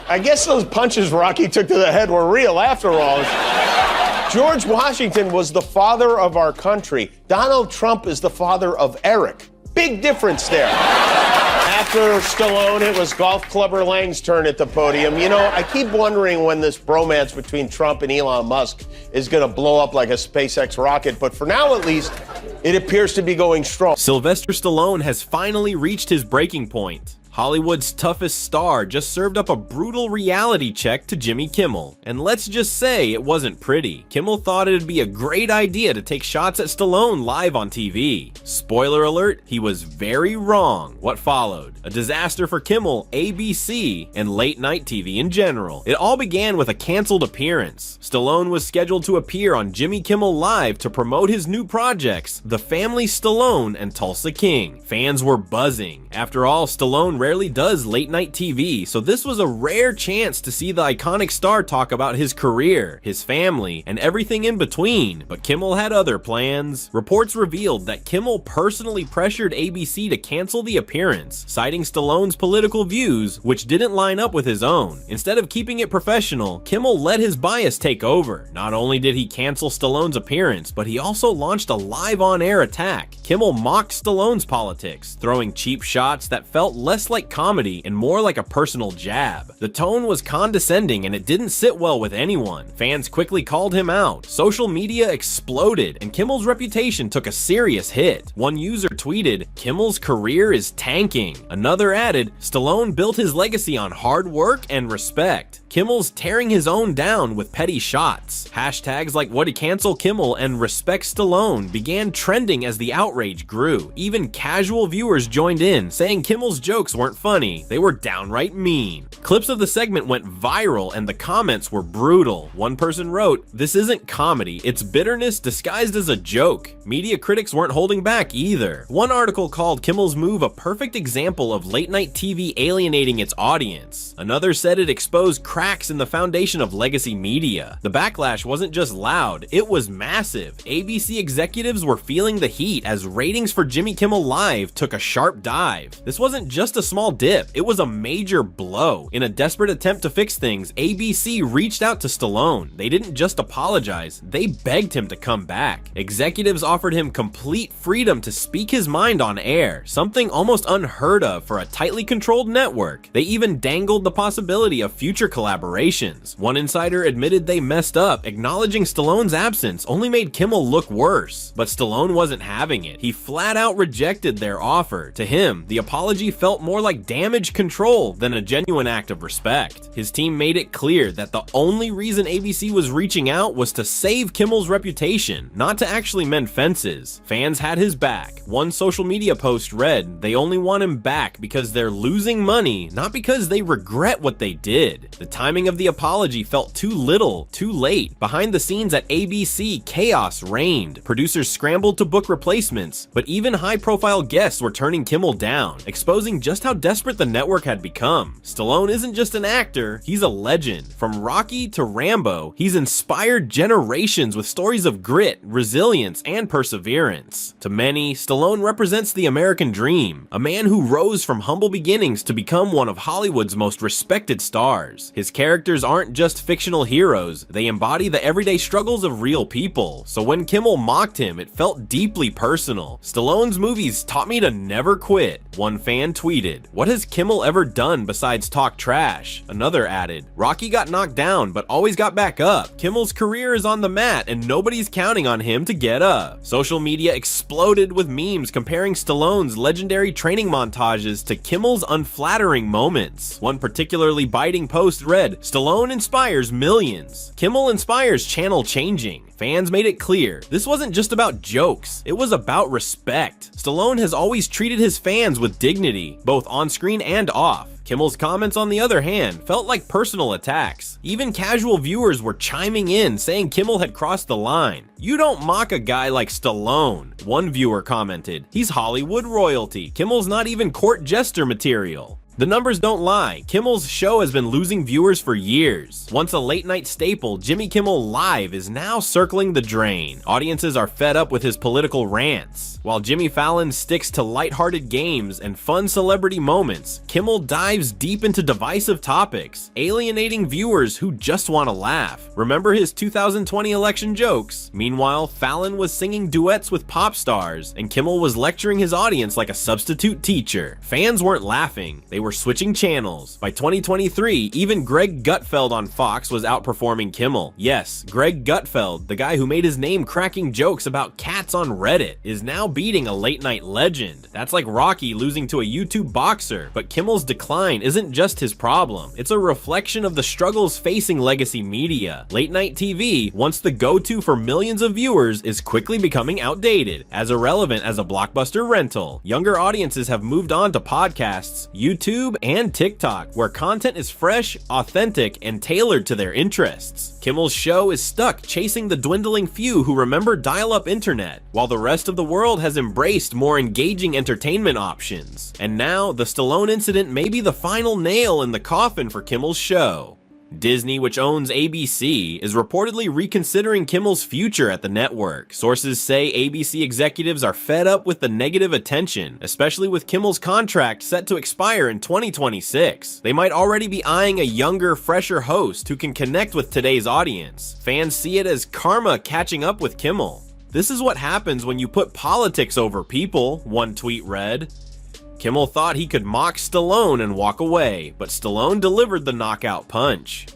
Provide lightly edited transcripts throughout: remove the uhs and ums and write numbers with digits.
I guess those punches Rocky took to the head were real after all. George Washington was the father of our country. Donald Trump is the father of Eric. Big difference there. After Stallone, it was Golf Clubber Lang's turn at the podium. You know, I keep wondering when this bromance between Trump and Elon Musk is going to blow up like a SpaceX rocket, but for now at least, it appears to be going strong. Sylvester Stallone has finally reached his breaking point. Hollywood's toughest star just served up a brutal reality check to Jimmy Kimmel. And let's just say it wasn't pretty. Kimmel thought it'd be a great idea to take shots at Stallone live on TV. Spoiler alert, he was very wrong. What followed? A disaster for Kimmel, ABC, and late night TV in general. It all began with a canceled appearance. Stallone was scheduled to appear on Jimmy Kimmel Live to promote his new projects, The Family Stallone and Tulsa King. Fans were buzzing. After all, Stallone rarely does late night TV, so this was a rare chance to see the iconic star talk about his career, his family, and everything in between. But Kimmel had other plans. Reports revealed that Kimmel personally pressured ABC to cancel the appearance, citing Stallone's political views, which didn't line up with his own. Instead of keeping it professional, Kimmel let his bias take over. Not only did he cancel Stallone's appearance, but he also launched a live on-air attack. Kimmel mocked Stallone's politics, throwing cheap shots that felt less like comedy and more like a personal jab. The tone was condescending and it didn't sit well with anyone. Fans quickly called him out. Social media exploded and Kimmel's reputation took a serious hit. One user tweeted, "Kimmel's career is tanking." Another added, "Stallone built his legacy on hard work and respect." Kimmel's tearing his own down with petty shots. Hashtags like "What to cancel Kimmel" and "Respect Stallone" began trending as the outrage grew. Even casual viewers joined in, saying Kimmel's jokes weren't funny, they were downright mean. Clips of the segment went viral and the comments were brutal. One person wrote, "This isn't comedy, it's bitterness disguised as a joke." Media critics weren't holding back either. One article called Kimmel's move a perfect example of late night TV alienating its audience. Another said it exposed cracks in the foundation of legacy media. The backlash wasn't just loud, it was massive. ABC executives were feeling the heat as ratings for Jimmy Kimmel Live took a sharp dive. This wasn't just a small dip, it was a major blow. In a desperate attempt to fix things, ABC reached out to Stallone. They didn't just apologize, they begged him to come back. Executives offered him complete freedom to speak his mind on air, something almost unheard of for a tightly controlled network. They even dangled the possibility of future collaborations. One insider admitted they messed up, acknowledging Stallone's absence only made Kimmel look worse. But Stallone wasn't having it. He flat out rejected their offer. To him, the apology felt more like damage control than a genuine act of respect. His team made it clear that the only reason ABC was reaching out was to save Kimmel's reputation, not to actually mend fences. Fans had his back. One social media post read, "They only want him back because they're losing money, not because they regret what they did." The timing of the apology felt too little, too late. Behind the scenes at ABC, chaos reigned. Producers scrambled to book replacements, but even high-profile guests were turning Kimmel down, exposing just how desperate the network had become. Stallone isn't just an actor, he's a legend. From Rocky to Rambo, he's inspired generations with stories of grit, resilience, and perseverance. To many, Stallone represents the American dream, a man who rose from humble beginnings to become one of Hollywood's most respected stars. His characters aren't just fictional heroes, they embody the everyday struggles of real people. So when Kimmel mocked him, it felt deeply personal. "Stallone's movies taught me to never quit," one fan tweeted. "What has Kimmel ever done besides talk trash?" Another added, "Rocky got knocked down but always got back up. Kimmel's career is on the mat and nobody's counting on him to get up." Social media exploded with memes comparing Stallone's legendary training montages to Kimmel's unflattering moments. One particularly biting post read, "Stallone inspires millions. Kimmel inspires channel changing." Fans made it clear, this wasn't just about jokes, it was about respect. Stallone has always treated his fans with dignity, both on screen and off. Kimmel's comments, on the other hand, felt like personal attacks. Even casual viewers were chiming in, saying Kimmel had crossed the line. "You don't mock a guy like Stallone," one viewer commented. "He's Hollywood royalty. Kimmel's not even court jester material." The numbers don't lie. Kimmel's show has been losing viewers for years. Once a late-night staple, Jimmy Kimmel Live is now circling the drain. Audiences are fed up with his political rants. While Jimmy Fallon sticks to lighthearted games and fun celebrity moments, Kimmel dives deep into divisive topics, alienating viewers who just want to laugh. Remember his 2020 election jokes? Meanwhile, Fallon was singing duets with pop stars, and Kimmel was lecturing his audience like a substitute teacher. Fans weren't laughing, they were switching channels. By 2023, even Greg Gutfeld on Fox was outperforming Kimmel. Yes, Greg Gutfeld, the guy who made his name cracking jokes about cats on Reddit, is now beating a late-night legend. That's like Rocky losing to a YouTube boxer, but Kimmel's decline isn't just his problem. It's a reflection of the struggles facing legacy media. Late-night TV, once the go-to for millions of viewers, is quickly becoming outdated, as irrelevant as a blockbuster rental. Younger audiences have moved on to podcasts, YouTube, and TikTok, where content is fresh, authentic, and tailored to their interests. Kimmel's show is stuck chasing the dwindling few who remember dial-up internet, while the rest of the world has embraced more engaging entertainment options. And now, the Stallone incident may be the final nail in the coffin for Kimmel's show. Disney, which owns ABC, is reportedly reconsidering Kimmel's future at the network. Sources say ABC executives are fed up with the negative attention, especially with Kimmel's contract set to expire in 2026. They might already be eyeing a younger, fresher host who can connect with today's audience. Fans see it as karma catching up with Kimmel. "This is what happens when you put politics over people," one tweet read. Kimmel thought he could mock Stallone and walk away, but Stallone delivered the knockout punch.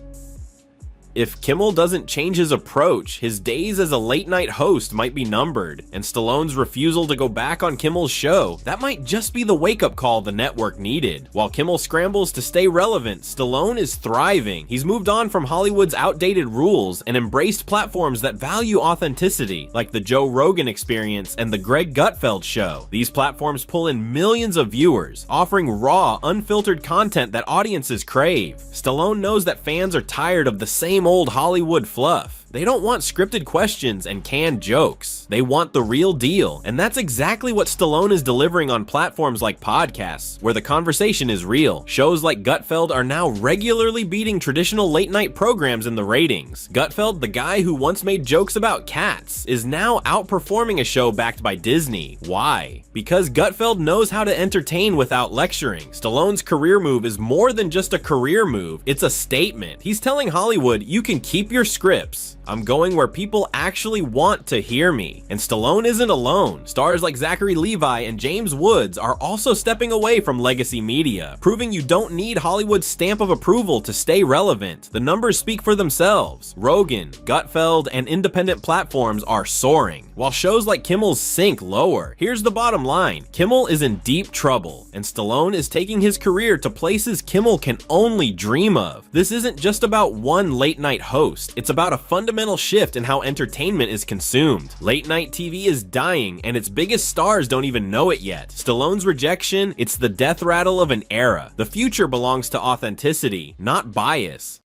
If Kimmel doesn't change his approach, his days as a late-night host might be numbered, and Stallone's refusal to go back on Kimmel's show, that might just be the wake-up call the network needed. While Kimmel scrambles to stay relevant, Stallone is thriving. He's moved on from Hollywood's outdated rules and embraced platforms that value authenticity, like the Joe Rogan Experience and the Greg Gutfeld Show. These platforms pull in millions of viewers, offering raw, unfiltered content that audiences crave. Stallone knows that fans are tired of the same old Hollywood fluff. They don't want scripted questions and canned jokes. They want the real deal, and that's exactly what Stallone is delivering on platforms like podcasts, where the conversation is real. Shows like Gutfeld are now regularly beating traditional late-night programs in the ratings. Gutfeld, the guy who once made jokes about cats, is now outperforming a show backed by Disney. Why? Because Gutfeld knows how to entertain without lecturing. Stallone's career move is more than just a career move, it's a statement. He's telling Hollywood, you can keep your scripts. I'm going where people actually want to hear me. And Stallone isn't alone. Stars like Zachary Levi and James Woods are also stepping away from legacy media, proving you don't need Hollywood's stamp of approval to stay relevant. The numbers speak for themselves. Rogan, Gutfeld, and independent platforms are soaring, while shows like Kimmel's sink lower. Here's the bottom line. Kimmel is in deep trouble, and Stallone is taking his career to places Kimmel can only dream of. This isn't just about one late-night host. It's about a fundamental shift in how entertainment is consumed. Late-night TV is dying, and its biggest stars don't even know it yet. Stallone's rejection, it's the death rattle of an era. The future belongs to authenticity, not bias.